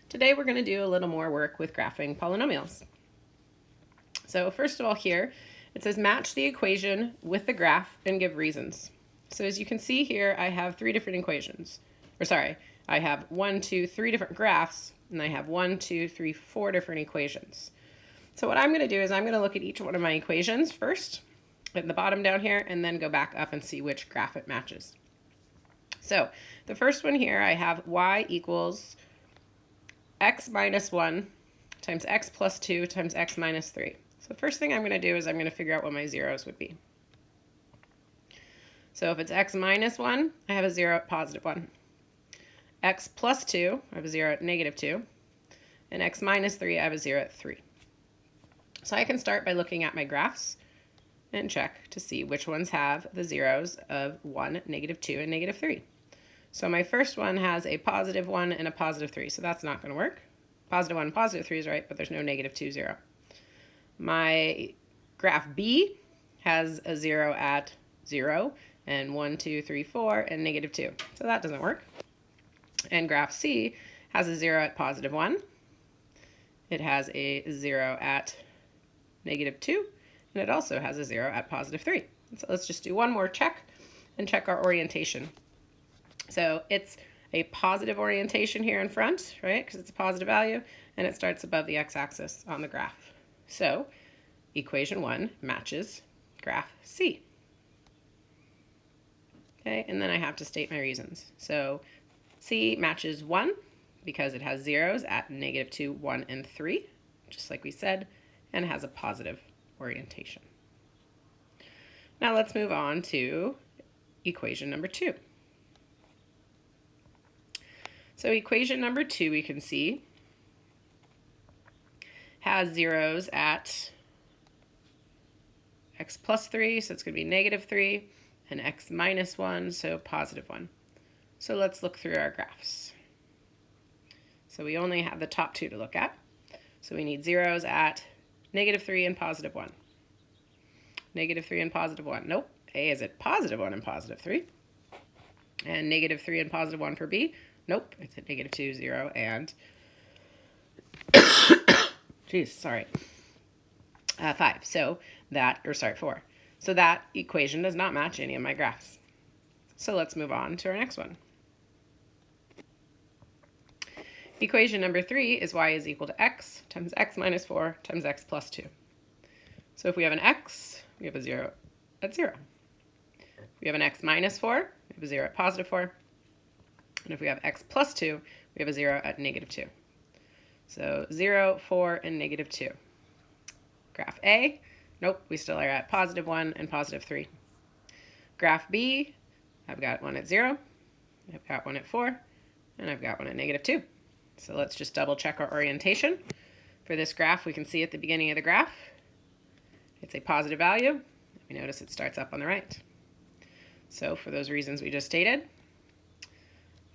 Today we're going to do a little more work with graphing polynomials. So first of all here, it says match the equation with the graph and give reasons. So as you can see here, I have three different equations. I have 1, 2, 3 different graphs, and I have 1, 2, 3, 4 different equations. So what I'm going to do is I'm going to look at each one of my equations first, at the bottom down here, and then go back up and see which graph it matches. So the first one here, I have y equals x minus 1 times x plus 2 times x minus 3. So the first thing I'm going to do is I'm going to figure out what my zeros would be. So if it's x minus 1, I have a 0 at positive 1. X plus 2, I have a 0 at negative 2. And x minus 3, I have a 0 at 3. So I can start by looking at my graphs and check to see which ones have the zeros of 1, negative 2, and negative 3. So my first one has a positive 1 and a positive 3, so that's not going to work. Positive 1 and positive 3 is right, but there's no negative 2, 0. My graph B has a 0 at 0, and 1, 2, 3, 4, and negative 2. So that doesn't work. And graph C has a 0 at positive 1. It has a 0 at negative 2, and it also has a 0 at positive 3. So let's just do one more check and check our orientation. So it's a positive orientation here in front, right? Because it's a positive value, and it starts above the x-axis on the graph. So equation 1 matches graph C. Okay, and then I have to state my reasons. So C matches 1 because it has zeros at negative 2, 1, and 3, just like we said, and it has a positive orientation. Now let's move on to equation number 2. So equation number 2, we can see, has zeros at x plus 3, so it's going to be negative 3, and x minus 1, so positive 1. So let's look through our graphs. So we only have the top two to look at. So we need zeros at negative 3 and positive 1. Negative 3 and positive 1. Nope. A is at positive 1 and positive 3. And negative 3 and positive 1 for B. Nope. It's at negative 2, 0, and 5. So that, 4. So that equation does not match any of my graphs. So let's move on to our next one. Equation number 3 is y is equal to x times x minus 4 times x plus 2. So if we have an x, we have a 0 at 0. If we have an x minus 4, we have a 0 at positive 4. And if we have x plus 2, we have a 0 at negative 2. So 0, 4, and negative 2. Graph A, nope, we still are at positive 1 and positive 3. Graph B, I've got 1 at 0, I've got 1 at 4, and I've got 1 at negative 2. So let's just double check our orientation. For this graph, we can see at the beginning of the graph, it's a positive value. We notice it starts up on the right. So for those reasons we just stated,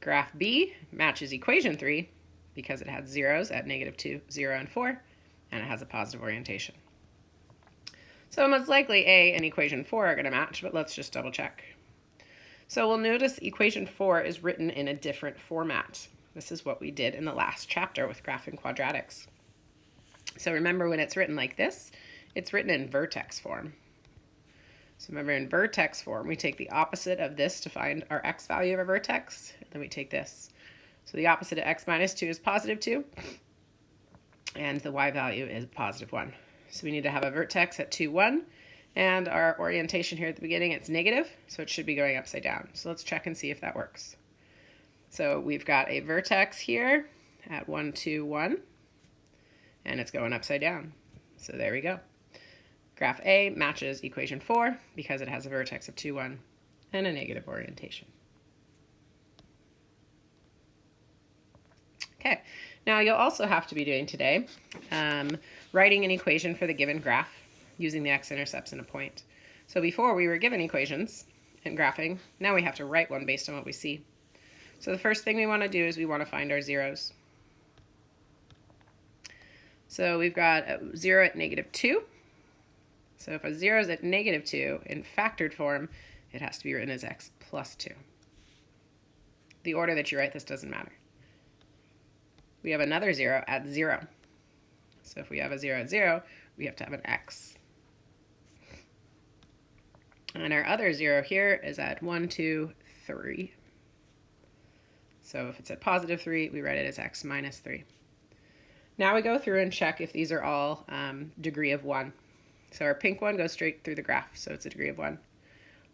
graph B matches equation 3 because it has zeros at negative 2, 0, and 4, and it has a positive orientation. So most likely A and equation 4 are going to match, but let's just double check. So we'll notice equation 4 is written in a different format. This is what we did in the last chapter with graphing quadratics. So remember, when it's written like this, it's written in vertex form. So remember, in vertex form, we take the opposite of this to find our x value of a vertex, and then we take this. So the opposite of x minus 2 is positive 2, and the y value is positive 1. So we need to have a vertex at 2, 1, and our orientation here at the beginning, it's negative, so it should be going upside down. So let's check and see if that works. So we've got a vertex here at 1, 2, 1, and it's going upside down. So there we go. Graph A matches equation 4 because it has a vertex of 2, 1 and a negative orientation. Okay, now you'll also have to be doing today writing an equation for the given graph using the x-intercepts and a point. So before we were given equations in graphing, now we have to write one based on what we see. So the first thing we want to do is we want to find our zeros. So we've got a 0 at negative 2. So if a 0 is at negative 2 in factored form, it has to be written as x plus 2. The order that you write this doesn't matter. we have another 0 at 0. So if we have a 0 at 0, we have to have an x. And our other 0 here is at 1, 2, 3. So if it's at positive 3, we write it as x minus 3. Now we go through and check if these are all degree of 1. So our pink one goes straight through the graph, so it's a degree of 1.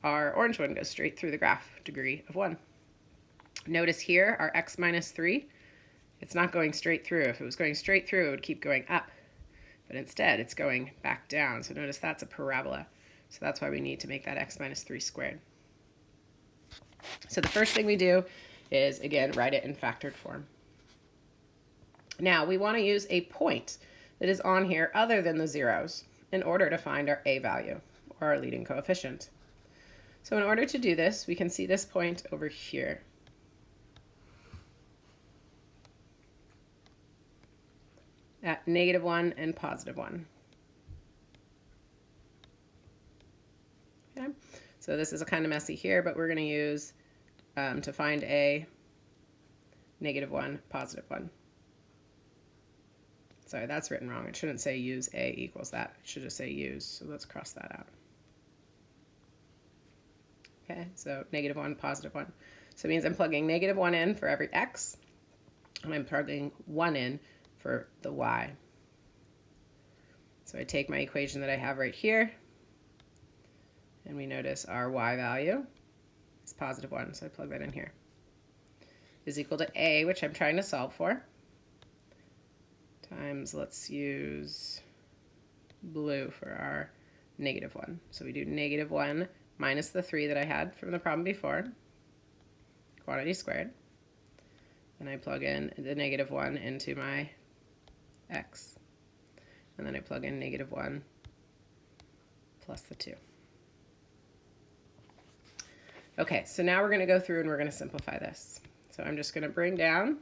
Our orange one goes straight through the graph, degree of 1. Notice here, our x minus 3, it's not going straight through. If it was going straight through, it would keep going up. But instead, it's going back down. So notice that's a parabola. So that's why we need to make that x minus 3 squared. So the first thing we do is, again, write it in factored form. Now, we want to use a point that is on here other than the zeros in order to find our a value, or our leading coefficient. So in order to do this, we can see this point over here. At -1 and +1. Okay, so this is kind of messy here, but we're going to use to find a -1, +1. Sorry, that's written wrong. It shouldn't say use a equals that. It should just say use. So let's cross that out. Okay, so -1, +1. So it means I'm plugging -1 in for every x, and I'm plugging 1 in for the y. So I take my equation that I have right here, and we notice our y value is +1, so I plug that in here, is equal to a, which I'm trying to solve for, times, let's use blue for our -1. So we do -1 minus the 3 that I had from the problem before, quantity squared, and I plug in the -1 into my x, and then I plug in -1 plus the 2. Okay, so now we're going to go through and we're going to simplify this. So I'm just going to bring down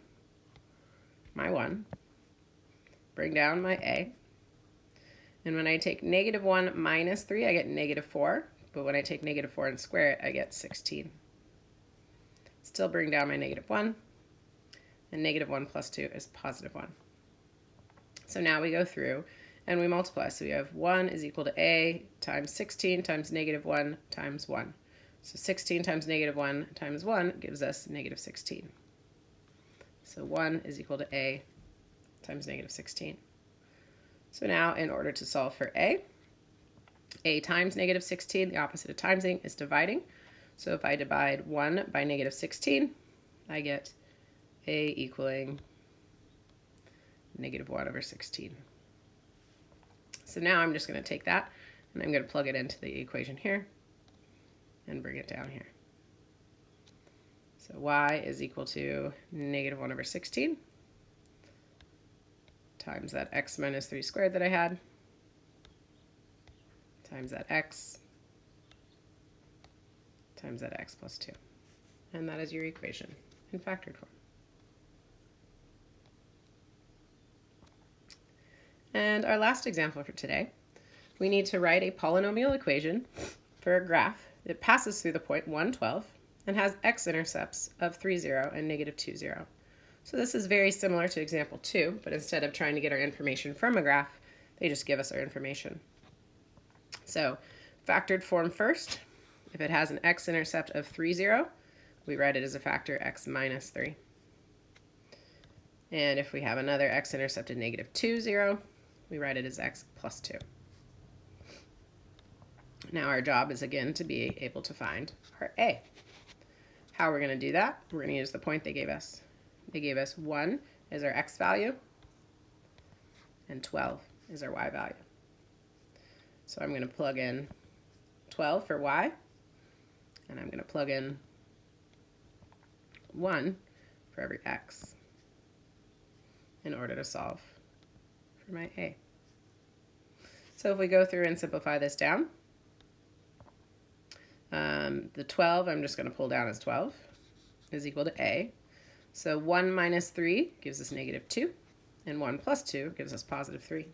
my 1, bring down my a, and when I take -1 minus 3, I get -4, but when I take -4 and square it, I get 16. Still bring down my -1, and -1 plus 2 is +1. So now we go through and we multiply. So we have 1 is equal to a times 16 times -1 times 1. So 16 times -1 times 1 gives us -16. So 1 is equal to a times -16. So now in order to solve for a times -16, the opposite of timesing is dividing. So if I divide 1 by -16, I get a equaling -1 over 16. So now I'm just going to take that and I'm going to plug it into the equation here and bring it down here. So y is equal to -1 over 16 times that x minus 3 squared that I had times that x times that x plus 2. And that is your equation in factored form. And our last example for today, we need to write a polynomial equation for a graph that passes through the point 1, 12 and has x-intercepts of 3, 0 and -2, 0. So this is very similar to example 2, but instead of trying to get our information from a graph, they just give us our information. So factored form first, if it has an x-intercept of 3, 0, we write it as a factor x minus 3. And if we have another x-intercept of -2, 0, we write it as x plus 2. Now our job is again to be able to find our a. How we're going to do that? We're going to use the point they gave us. They gave us 1 as our x value and 12 is our y value. So I'm going to plug in 12 for y, and I'm going to plug in 1 for every x in order to solve for my a. So if we go through and simplify this down, the 12 I'm just going to pull down as 12 is equal to a. So 1 minus 3 gives us -2, and 1 plus 2 gives us +3.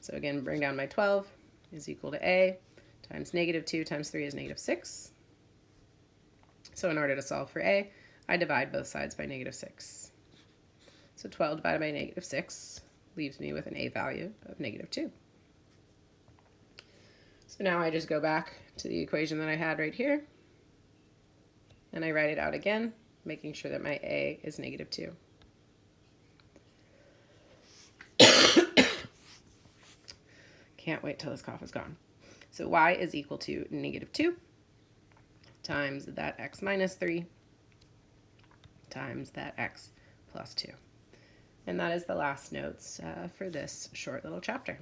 So again, bring down my 12 is equal to a times -2 times 3 is -6. So in order to solve for a, I divide both sides by negative 6. So 12 divided by negative 6 leaves me with an a value of negative 2. So now I just go back to the equation that I had right here, and I write it out again, making sure that my a is negative 2. Can't wait till this cough is gone. So y is equal to negative 2 times that x minus 3 times that x plus 2. And that is the last notes for this short little chapter.